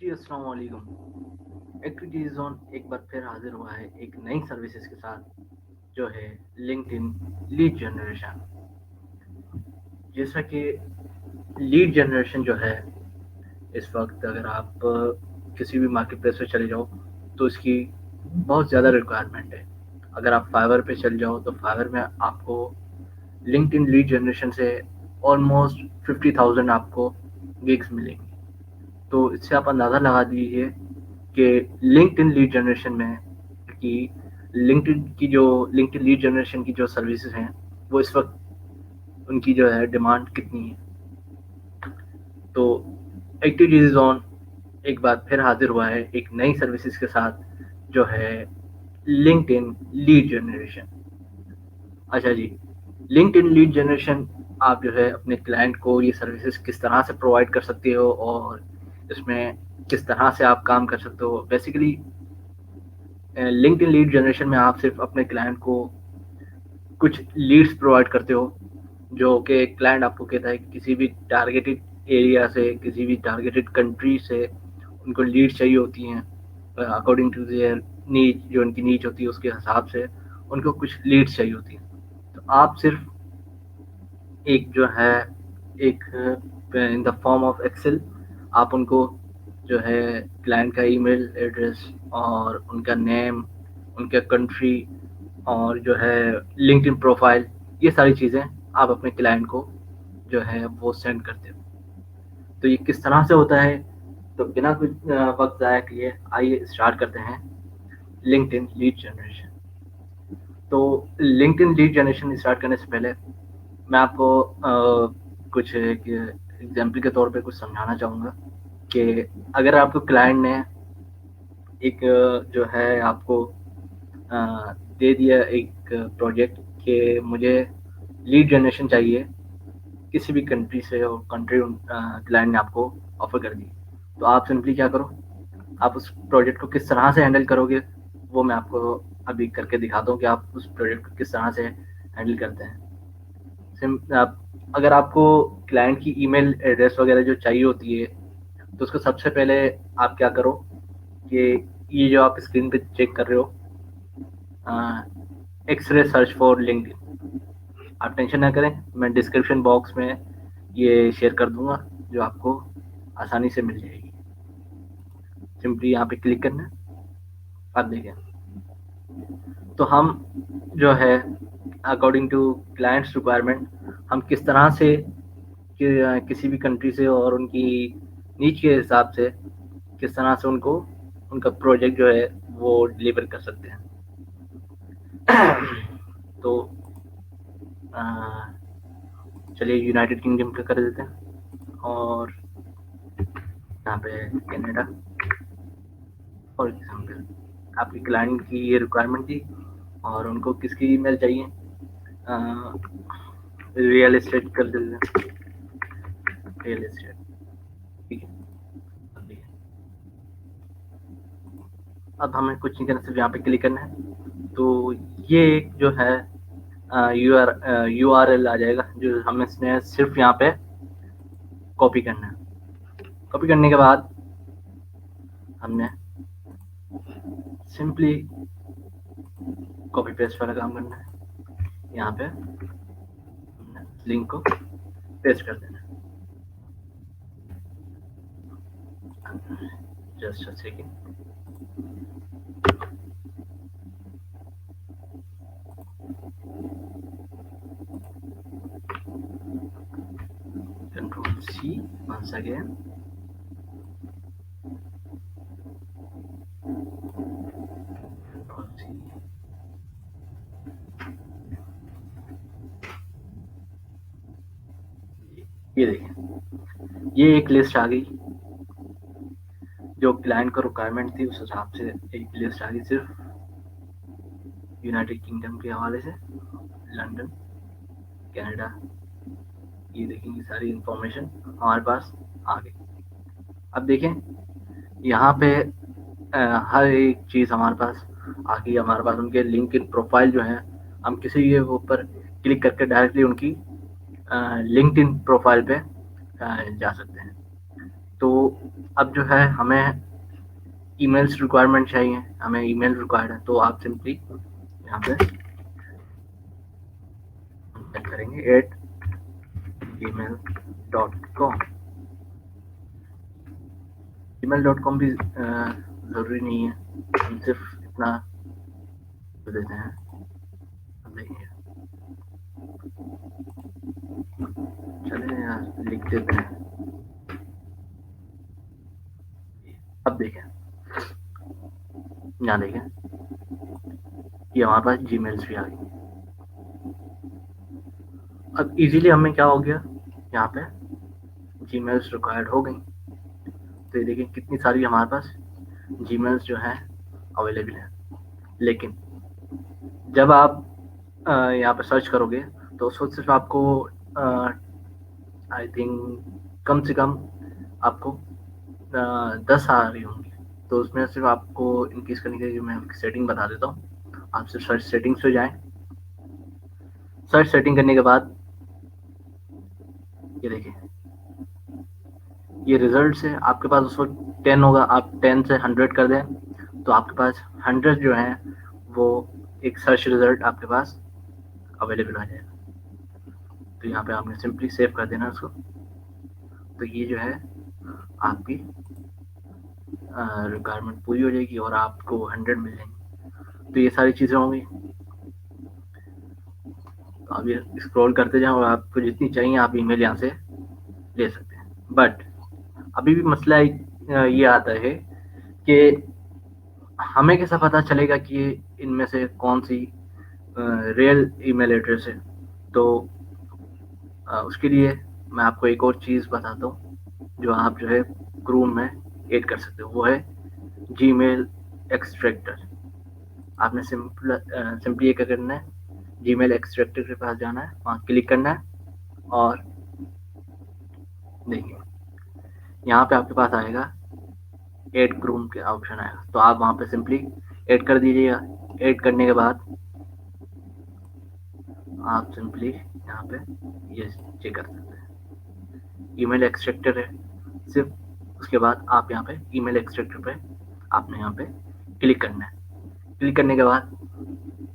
جی السلام علیکم. Activity zone ایک بار پھر حاضر ہوا ہے ایک نئی سروسز کے ساتھ جو ہے لنکڈ ان لیڈ جنریشن. جیسا کہ لیڈ جنریشن جو ہے اس وقت اگر آپ کسی بھی مارکیٹ پلیس پہ چلے جاؤ تو اس کی بہت زیادہ ریکوائرمنٹ ہے. اگر آپ فائور پہ چل جاؤ تو فائور میں آپ کو لنکڈ ان لیڈ جنریشن سے آلموسٹ 50,000 آپ کو گیگس ملیں گی. تو اس سے آپ اندازہ لگا دیجیے کہ لنکڈ ان لیڈ جنریشن میں کی لنکڈ ان لیڈ جنریشن کی جو سروسز ہیں وہ اس وقت ان کی جو ہے ڈیمانڈ کتنی ہے. تو ایکٹیویٹی زون ایک بار پھر حاضر ہوا ہے ایک نئی سروسز کے ساتھ جو ہے لنکڈ ان لیڈ جنریشن. اچھا جی, لنکڈ ان لیڈ جنریشن آپ جو ہے اپنے کلائنٹ کو یہ سروسز کس طرح سے پرووائڈ کر سکتے ہو اور اس میں کس طرح سے آپ کام کر سکتے ہو. بیسیکلی لنکڈ ان لیڈ جنریشن میں آپ صرف اپنے کلائنٹ کو کچھ لیڈس پرووائڈ کرتے ہو جو کہ کلائنٹ آپ کو کہتا ہے کہ کسی بھی ٹارگیٹڈ ایریا سے کسی بھی ٹارگیٹڈ کنٹری سے ان کو لیڈ چاہیے ہوتی ہیں اکارڈنگ ٹو دیئر نیڈ. جو ان کی نیڈ ہوتی ہے اس کے حساب سے ان کو کچھ لیڈس چاہیے ہوتی ہیں. تو آپ صرف ایک جو ہے ایک ان دا فارم آف ایکسل آپ ان کو جو ہے کلائنٹ کا ای میل ایڈریس اور ان کا نیم, ان کا کنٹری اور جو ہے لنکڈ ان پروفائل, یہ ساری چیزیں آپ اپنے کلائنٹ کو جو ہے وہ سینڈ کرتے ہو. تو یہ کس طرح سے ہوتا ہے, تو بنا کچھ وقت ضائع کیے آئیے اسٹارٹ کرتے ہیں لنکڈ ان لیڈ جنریشن. تو لنکڈ ان لیڈ جنریشن اسٹارٹ کرنے سے پہلے میں آپ کو کچھ ایگزامپل کے طور پہ کچھ سمجھانا چاہوں گا کہ اگر آپ کو کلائنٹ نے ایک جو ہے آپ کو دے دیا ایک پروجیکٹ کہ مجھے لیڈ جنریشن چاہیے کسی بھی کنٹری سے, اور کنٹری کلائنٹ نے آپ کو آفر کر دی, تو آپ سمپلی کیا کرو, آپ اس پروجیکٹ کو کس طرح سے ہینڈل کرو گے وہ میں آپ کو ابھی کر کے دکھاتا ہوں کہ آپ اس پروجیکٹ کو کس طرح سے ہینڈل کرتے ہیں. اگر آپ کو کلائنٹ کی ای میل ایڈریس وغیرہ جو چاہیے ہوتی ہے تو اس کو سب سے پہلے آپ کیا کرو کہ یہ جو آپ اسکرین پہ چیک کر رہے ہو X ray search for LinkedIn, آپ ٹینشن نہ کریں, میں ڈسکرپشن باکس میں یہ شیئر کر دوں گا جو آپ کو آسانی سے مل جائے گی. سمپلی یہاں پہ کلک کرنا ہے. آپ دیکھیں تو ہم جو ہے اکارڈنگ ٹو کلائنٹس ریکوائرمنٹ ہم کس طرح سے کسی بھی کنٹری سے اور ان کی نیچ کے حساب سے کس طرح سے ان کو ان کا پروجیکٹ جو ہے وہ ڈلیور کر سکتے ہیں. تو چلیے یونائٹیڈ کنگڈم کا کر دیتے ہیں اور یہاں پہ کینیڈا. فار ایگزامپل آپ کی کلائنٹ کی یہ ریکوائرمنٹ تھی اور ان کو کس کی ای میل چاہیے, ریئل اسٹیٹ کر دیتے ہیں, ریئل اسٹیٹ. ٹھیک ہے, اب ہمیں کچھ نہیں کرنا, صرف یہاں پہ کلک کرنا ہے. تو یہ ایک جو ہے یو آر ایل آ جائے گا جو ہمیں اس نے صرف یہاں پہ کاپی کرنا ہے. کاپی کرنے کے بعد ہم نے سمپلی کاپی پیسٹ والا کام کرنا ہے. یہاں پہ لنک کو پیسٹ کر دینا ہے. Just a second. Control C once again. Control C. یہ دیکھیں یہ ایک لسٹ آ گئی جو کلائنٹ کو ریکوائرمنٹ تھی, اس حساب سے ایک لسٹ آ گئی صرف یونائٹیڈ کنگڈم کے حوالے سے, لنڈن, کینیڈا. یہ دیکھیں یہ ساری انفارمیشن ہمارے پاس آ گئی. اب دیکھیں یہاں پہ ہر ایک چیز ہمارے پاس آ گئی. ہمارے پاس ان کے لنک ان پروفائل جو ہیں, ہم کسی کے اوپر کلک کر کے ڈائریکٹلی ان کی لنکڈ ان پروفائل پہ جا سکتے ہیں. تو اب جو ہے ہمیں ای میلس ریکوائرمنٹ چاہیے، ہمیں ای میل ریکوائرڈ ہے، تو آپ سمپلی یہاں پہ کریں گے @gmail.com. gmail.com بھی ضروری نہیں ہے، ہم صرف اتنا دیتے ہیں. دیکھیے چلیں لکھ دیتے ہیں. اب دیکھیں یہاں دیکھیں یہ ہمارے پاس جی میلس بھی آ گئی. اب ایزیلی ہمیں کیا ہو گیا، یہاں پہ جی میلس ریکوائرڈ ہو گئی. تو یہ دیکھیں کتنی ساری ہمارے پاس جی میلس جو ہیں اویلیبل ہیں. لیکن جب آپ یہاں پہ سرچ کرو گے تو اس وقت صرف آپ کو آئی تھنک کم سے کم آپ کو 10 آ رہی ہوں گی. تو اس میں صرف آپ کو انکریز کرنے کے لیے میں سیٹنگ بتا دیتا ہوں. آپ صرف سرچ سیٹنگس پہ جائیں. سرچ سیٹنگ کرنے کے بعد یہ دیکھیں یہ ریزلٹ سے آپ کے پاس اس وقت 10 ہوگا. آپ 10 سے 100 کر دیں تو آپ کے پاس 100 جو ہیں وہ ایک سرچ ریزلٹ آپ کے پاس اویلیبل آ جائے گا. تو یہاں پہ آپ نے سمپلی سیو کر دینا اس کو. تو یہ جو ہے آپ کی ریکوائرمنٹ پوری ہو جائے گی اور آپ کو 100 مل جائیں گے. تو یہ ساری چیزیں ہوں گی. آپ یہ اسکرول کرتے جائیں اور آپ کو جتنی چاہیے آپ ای میل یہاں سے لے سکتے ہیں. بٹ ابھی بھی مسئلہ یہ آتا ہے کہ ہمیں کیسا پتا چلے گا کہ ان میں سے کون سی ریئل ای میل ایڈریس ہے. تو اس کے لیے میں آپ کو ایک اور چیز بتاتا ہوں جو آپ جو ہے کروم میں ایڈ کر سکتے ہو. وہ ہے جی میل ایکسٹریکٹر. آپ نے سمپلی یہ کیا کرنا ہے، جی میل ایکسٹریکٹر کے پاس جانا ہے، وہاں کلک کرنا ہے اور دیکھیے یہاں پہ آپ کے پاس آئے گا ایڈ کروم کے آپشن آئے گا. تو آپ وہاں پہ سمپلی ایڈ کر دیجیے گا. ایڈ کرنے کے بعد آپ سمپلی یہاں پہ یہ چیک کر سکتے ہیں ای میل ایکسٹریکٹر ہے صرف. اس کے بعد آپ یہاں پہ ای میل ایکسٹریکٹر پہ آپ نے یہاں پہ کلک کرنا ہے. کلک کرنے کے بعد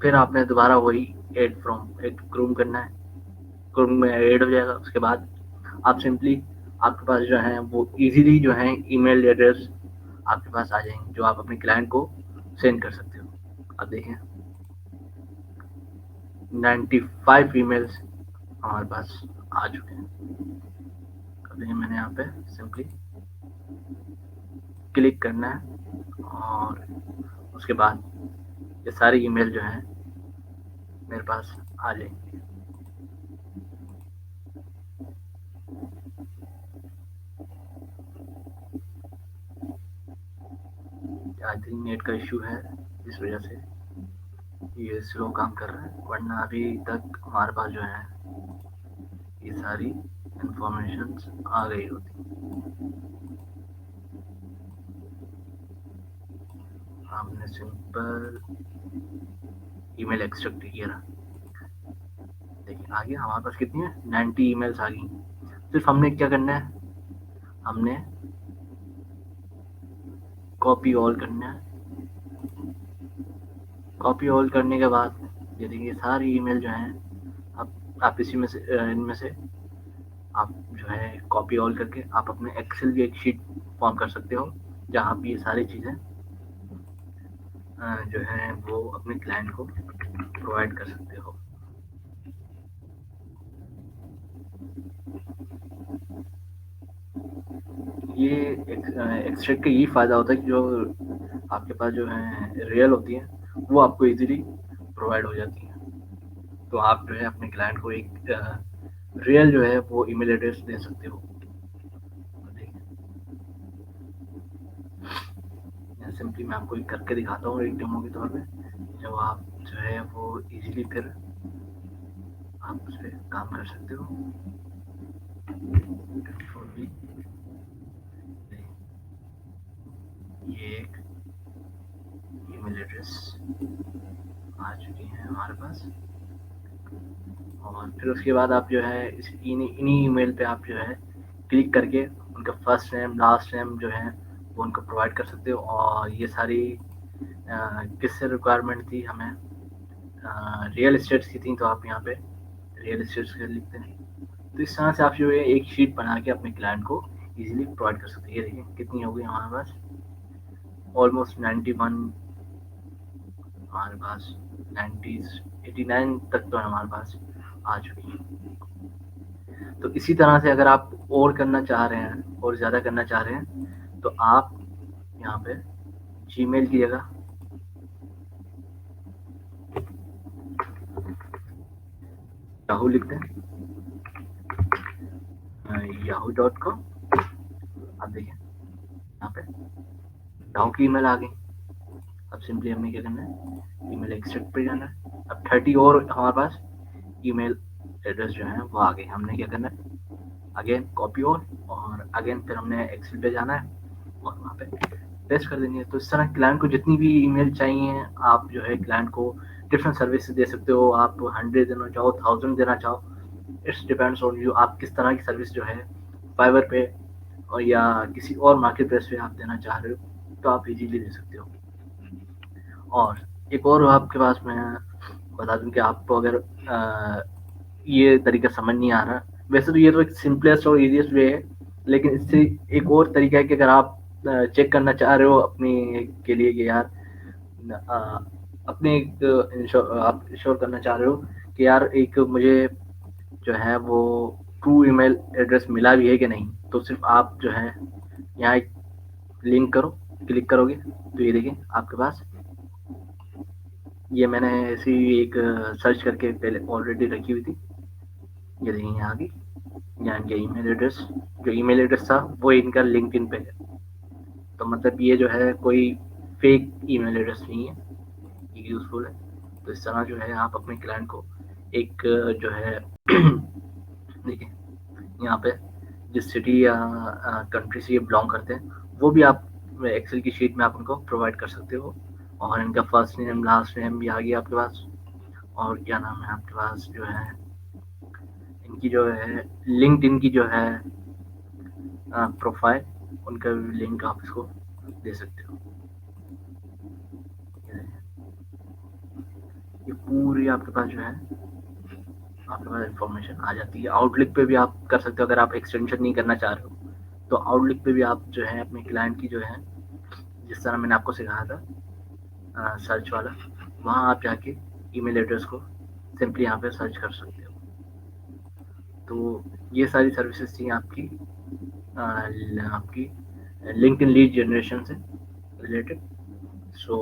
پھر آپ نے دوبارہ وہی ایڈ کروم کرنا ہے. کروم میں ایڈ ہو جائے گا. اس کے بعد آپ سمپلی آپ کے پاس جو ہے وہ ایزیلی جو ہے ای میل ایڈریس آپ کے پاس آ جائیں گے جو آپ اپنے کلائنٹ کو سینڈ کر سکتے ہو. اب دیکھیں 95 ای میلس ہمارے پاس آ چکے ہیں. ابھی میں نے یہاں پہ سمپلی کلک کرنا ہے اور اس کے بعد یہ ساری ای میل جو ہیں میرے پاس آ جائیں گی. آئی تھنک نیٹ کا ایشو ہے اس وجہ سے یہ سلو کام کر رہا ہے، ورنہ ابھی تک ہمارے پاس جو ہے یہ ساری انفارمیشن آ گئی ہوتی. ہم نے سمپل ای میل ایکسٹریکٹ کیا نا. دیکھیں آگے ہمارے پاس کتنی ہے 90 ای میلس آ گئی. صرف ہم نے کیا کرنا ہے، ہم نے کاپی آل کرنا ہے. کاپی آل کرنے کے بعد یہ دیکھیے ساری ای میل جو ہیں آپ اسی میں سے ان میں سے آپ جو ہے کاپی آل کر کے آپ اپنے ایکسل کی ایک شیٹ فارم کر سکتے ہو جہاں پہ یہ ساری چیزیں جو ہیں وہ اپنے کلائنٹ کو پرووائڈ کر سکتے ہو. یہ ایکسٹریکٹ کا یہی فائدہ ہوتا ہے کہ جو آپ کے پاس جو ہیں ریئل ہوتی ہیں وہ آپ کو ایزیلی پرووائڈ ہو جاتی ہیں. تو آپ جو ہے اپنے کلائنٹ کو ایک ریئل جو ہے وہ ای میل ایڈریس دے سکتے ہو. سمپلی میں آپ کو کر کے دکھاتا ہوں ایک ڈیمو کے طور پہ جب آپ جو ہے وہ ایزیلی پھر آپ اس پہ کام کر سکتے ہو. یہ ایک ای میل ایڈریس آ چکی ہے ہمارے پاس اور پھر اس کے بعد آپ جو ہے انہی ای میل پہ آپ جو ہے کلک کر کے ان کا فرسٹ نیم لاسٹ نیم جو ہے وہ ان کو پرووائڈ کر سکتے ہو. اور یہ ساری کس سے ریکوائرمنٹ تھی ہمیں؟ ریئل اسٹیٹس کی تھیں، تو آپ یہاں پہ ریئل اسٹیٹس کے لکھتے ہیں. تو اس طرح سے آپ جو ہے ایک شیٹ بنا کے اپنے کلائنٹ کو ایزیلی پرووائڈ کر سکتے ہیں. یہ دیکھیں کتنی ہو گئی ہمارے پاس، آلموسٹ 91 ہمارے پاس 89 تک تو ہمارے پاس آ چکی ہے. تو اسی طرح سے اگر آپ اور کرنا چاہ رہے ہیں اور زیادہ کرنا چاہ رہے ہیں تو آپ یہاں پہ جی میل کی جگہ یاہو لکھتے ہیں، yahoo.com. آپ دیکھیں یہاں پہ یاہو کی ای میل آ گئی. اب سمپلی ہم نے کیا کرنا ہے، ای میل ایکسٹریکٹ پہ جانا ہے. اب 30 اور ہمارے پاس ای میل ایڈریس جو ہے وہ آ گئی. ہم نے کیا کرنا ہے، اگین کاپی اور اگین پھر ہم نے ایکسل پہ جانا ہے اور وہاں پہ پیسٹ کر دینی ہے. تو اس طرح کلائنٹ کو جتنی بھی ای میل چاہیے آپ جو ہے کلائنٹ کو ڈفرینٹ سروس دے سکتے ہو. آپ 100 دینا چاہو 1000 دینا چاہو، اٹس ڈیپینڈس آن یو. آپ کس طرح کی سروس جو ہے فائبر پہ اور یا کسی اور مارکیٹ پلیس پہ آپ دینا چاہ رہے ہو تو آپ ایزیلی دے سکتے ہو. اور ایک اور آپ کے پاس میں بتا دوں کہ آپ کو اگر یہ طریقہ سمجھ نہیں آ رہا، ویسے تو یہ تو ایک سمپلیسٹ اور ایزیسٹ وے ہے، لیکن اس سے ایک اور طریقہ ہے کہ اگر آپ چیک کرنا چاہ رہے ہو اپنے کے لیے کہ یار اپنے آپ انشور کرنا چاہ رہے ہو کہ یار ایک مجھے جو ہے وہ ٹرو ای میل ایڈریس ملا بھی ہے کہ نہیں، تو صرف آپ جو ہے یہاں ایک لنک کرو، کلک کرو گے تو یہ دیکھیں آپ کے پاس یہ میں نے ایسی ایک سرچ کر کے پہلے آلریڈی رکھی ہوئی تھی. یہ دیکھیں یہاں کی یہاں ان کا ای میل ایڈریس، جو ای میل ایڈریس تھا وہ ان کا لنکڈ ان پہ ہے. تو مطلب یہ جو ہے کوئی فیک ای میل ایڈریس نہیں ہے، یہ یوزفل ہے. تو اس طرح جو ہے آپ اپنے کلائنٹ کو ایک جو ہے دیکھیں یہاں پہ جس سٹی یا کنٹری سے یہ بلانگ کرتے ہیں وہ بھی آپ ایکسل کی شیٹ میں آپ ان کو پرووائڈ کر سکتے ہو. اور ان کا فرسٹ نیم لاسٹ نیم بھی آ گیا آپ کے پاس. اور کیا نام ہے آپ کے پاس جو ہے ان کی جو ہے لنکڈ ان کی جو ہے پروفائل، ان کا لنک آپ اس کو دے سکتے ہو. یہ پوری آپ کے پاس جو ہے آپ کے پاس انفارمیشن آ جاتی ہے. آؤٹ لک پہ بھی آپ کر سکتے ہو اگر آپ ایکسٹینشن نہیں کرنا چاہ رہے ہو تو آؤٹ لک پہ بھی آپ جو ہے اپنے کلائنٹ کی جو ہے جس طرح میں نے آپ کو سکھایا تھا سرچ والا، وہاں آپ جا کے ای میل ایڈریس کو سمپلی یہاں پہ سرچ کر سکتے ہو. تو یہ ساری سروسز تھیں آپ کی لنکڈ ان لیڈ جنریشن سے related. So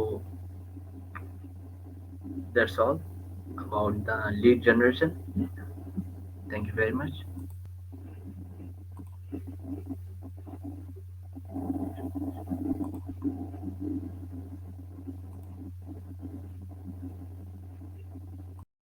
that's all about the lead generation. Thank you very much.